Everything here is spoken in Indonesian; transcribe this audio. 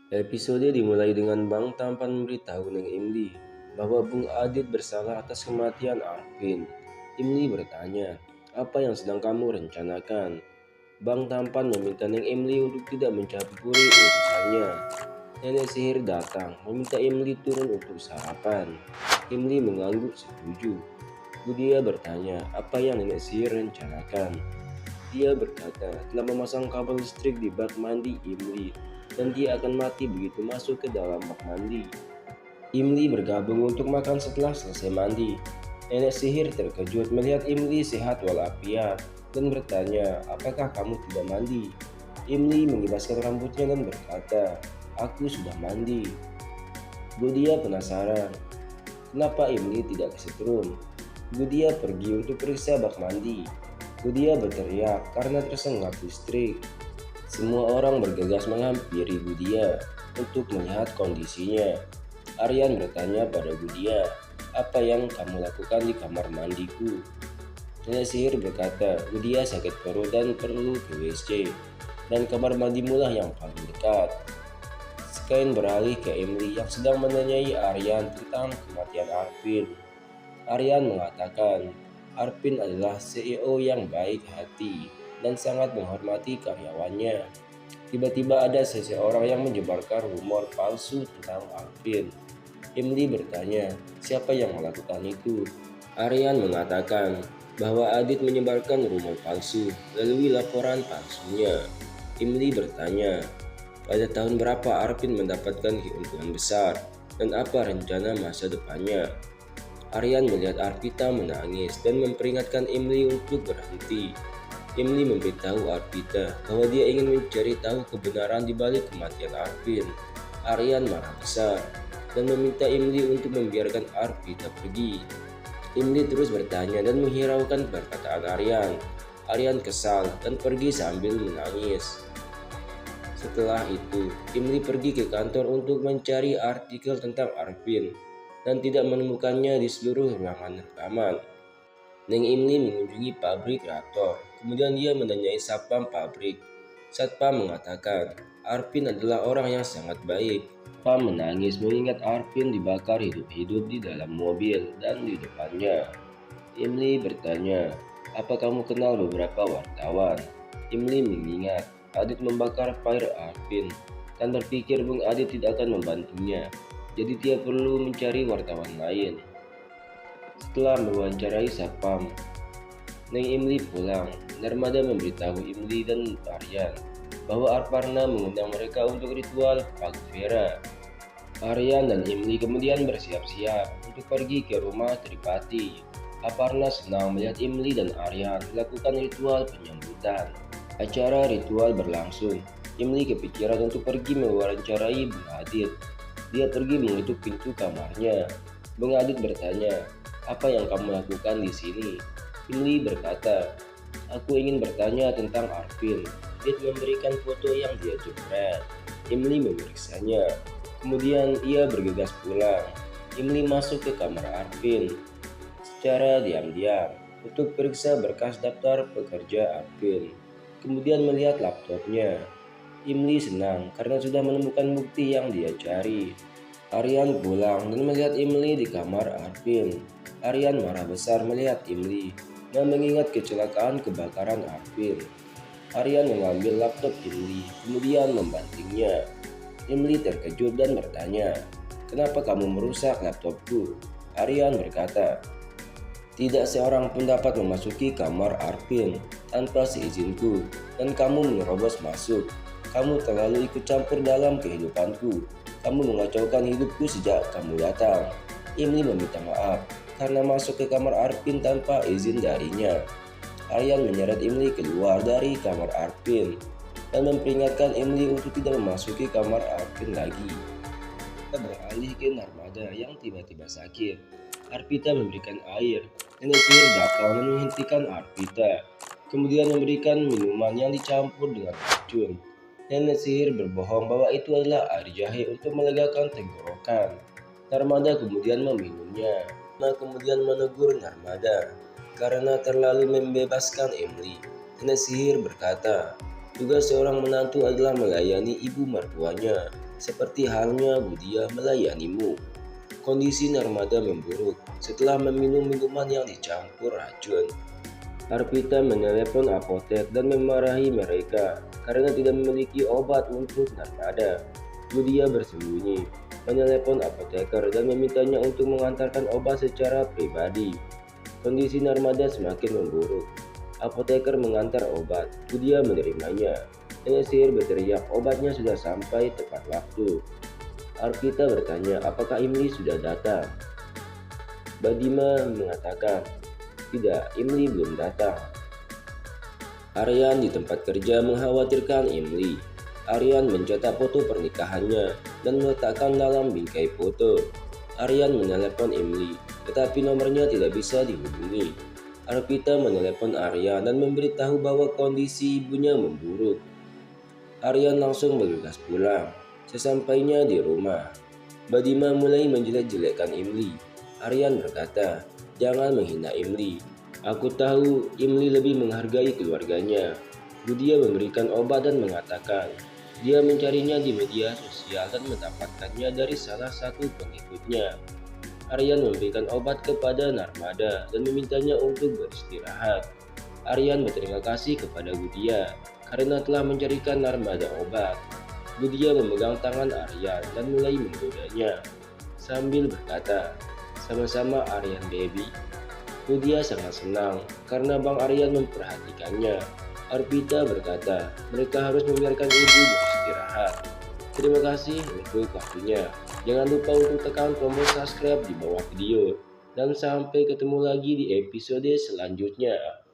Episode dimulai dengan Bang Tampan memberitahu Neng Imli bahwa Bung Adit bersalah atas kematian Arvin. Imli bertanya, apa yang sedang kamu rencanakan? Bang Tampan meminta Neng Imli untuk tidak mencampuri urusannya. Nenek sihir datang meminta Imli turun untuk sarapan. Imli mengangguk setuju. Budia bertanya, apa yang nenek sihir rencanakan? Dia berkata telah memasang kabel listrik di bak mandi Imli dan dia akan mati begitu masuk ke dalam bak mandi. Imli bergabung untuk makan setelah selesai mandi. Nenek sihir terkejut melihat Imli sehat walafiat dan bertanya, apakah kamu tidak mandi? Imli mengibaskan rambutnya dan berkata, aku sudah mandi. Budia penasaran, kenapa Imli tidak kesetrum? Budia pergi untuk periksa bak mandi. Budia berteriak karena tersengat listrik. Semua orang bergegas menghampiri Budia untuk melihat kondisinya. Aryan bertanya pada Budia, apa yang kamu lakukan di kamar mandiku? Nenek sihir berkata, Budia sakit perut dan perlu ke WC, dan kamar mandimu lah yang paling dekat. Sekain beralih ke Emily yang sedang menanyai Aryan tentang kematian Arvin. Aryan mengatakan, Arvin adalah CEO yang baik hati dan sangat menghormati karyawannya. Tiba-tiba ada seseorang yang menyebarkan rumor palsu tentang Arvin. Emily bertanya, siapa yang melakukan itu? Aryan mengatakan bahwa Adit menyebarkan rumor palsu melalui laporan palsunya. Emily bertanya, pada tahun berapa Arvin mendapatkan keuntungan besar dan apa rencana masa depannya? Aryan melihat Arvita menangis dan memperingatkan Emily untuk berhenti. Emily memberitahu Arvita bahwa dia ingin mencari tahu kebenaran di balik kematian Arvin. Aryan marah besar dan meminta Emily untuk membiarkan Arvita pergi. Emily terus bertanya dan menghiraukan perkataan Aryan. Aryan kesal dan pergi sambil menangis. Setelah itu, Emily pergi ke kantor untuk mencari artikel tentang Arvin dan tidak menemukannya di seluruh ruangan rekaman. Neng Imli mengunjungi pabrik reaktor, kemudian dia menanyai satpam pabrik. Satpam mengatakan, Arvin adalah orang yang sangat baik. Pam menangis mengingat Arvin dibakar hidup-hidup di dalam mobil dan di depannya. Imli bertanya, apa kamu kenal beberapa wartawan? Imli mengingat, Adit membakar fire Arvin dan berpikir Bung Adit tidak akan membantunya. Jadi dia perlu mencari wartawan lain. Setelah mewawancarai Satpam, Neng Imli pulang. Narmada memberitahu Imli dan Aryan bahwa Arparna mengundang mereka untuk ritual Pagvera. Aryan dan Imli kemudian bersiap-siap untuk pergi ke rumah Tripati. Aparna senang melihat Imli dan Aryan melakukan ritual penyambutan. Acara ritual berlangsung. Imli kepikiran untuk pergi mewawancarai Bung Adit. Dia pergi menutup pintu kamarnya. Bung Adit bertanya, apa yang kamu lakukan di sini? Imli berkata, aku ingin bertanya tentang Arvin. Dia memberikan foto yang dia jepret. Imli memeriksanya. Kemudian ia bergegas pulang. Imli masuk ke kamar Arvin secara diam-diam untuk periksa berkas daftar pekerja Arvin. Kemudian melihat laptopnya. Imli senang karena sudah menemukan bukti yang dia cari. Aryan pulang dan melihat Imli di kamar Arvin. Aryan marah besar melihat Imli dan mengingat kecelakaan kebakaran Arvin. Aryan mengambil laptop Imli, kemudian membantingnya. Imli terkejut dan bertanya, kenapa kamu merusak laptopku? Aryan berkata, tidak seorang pun dapat memasuki kamar Arvin tanpa seizinku, dan kamu menerobos masuk. Kamu terlalu ikut campur dalam kehidupanku. Kamu mengacaukan hidupku sejak kamu datang. Imli meminta maaf karena masuk ke kamar Arvin tanpa izin darinya. Aryan menyeret Imli keluar dari kamar Arvin dan memperingatkan Imli untuk tidak memasuki kamar Arvin lagi. Kita beralih ke Narmada yang tiba-tiba sakit. Arvita memberikan air. Nenek sihir datang dan menghentikan Arvita. Kemudian memberikan minuman yang dicampur dengan racun. Nenek sihir berbohong bahwa itu adalah air jahe untuk melegakan tenggorokan. Narmada kemudian meminumnya. Kemudian menegur Narmada karena terlalu membebaskan Emily. Nenek sihir berkata, tugas seorang menantu adalah melayani ibu mertuanya. seperti halnya Budia melayanimu. Kondisi Narmada memburuk setelah meminum minuman yang dicampur racun. Arpita menelepon apotek dan memarahi mereka karena tidak memiliki obat untuk Narmada. Budia bersembunyi, menelepon apoteker dan memintanya untuk mengantarkan obat secara pribadi. Kondisi Narmada semakin memburuk. Apoteker mengantar obat, Budia menerimanya. Nenek sihir berteriak obatnya sudah sampai tepat waktu. Arpita bertanya apakah Imli sudah datang. Badima mengatakan, tidak, Imli belum datang. Aryan di tempat kerja mengkhawatirkan Imli. Aryan mencetak foto pernikahannya dan meletakkan dalam bingkai foto. Aryan menelepon Imli, tetapi nomornya tidak bisa dihubungi. Arpita menelepon Aryan dan memberitahu bahwa kondisi ibunya memburuk. Aryan langsung bergegas pulang. Sesampainya di rumah, Badima mulai menjelek-jelekkan Imli. Aryan berkata, jangan menghina Imli. Aku tahu Imli lebih menghargai keluarganya. Budia memberikan obat dan mengatakan, dia mencarinya di media sosial dan mendapatkannya dari salah satu pengikutnya. Aryan memberikan obat kepada Narmada dan memintanya untuk beristirahat. Aryan berterima kasih kepada Budia karena telah mencarikan Narmada obat. Budia memegang tangan Aryan dan mulai menggodanya sambil berkata, sama-sama Aryan baby. Budia sangat senang karena Bang Aryan memperhatikannya. Arpita berkata, mereka harus membiarkan ibu beristirahat. Terima kasih untuk waktunya. Jangan lupa untuk tekan tombol subscribe di bawah video. Dan sampai ketemu lagi di episode selanjutnya.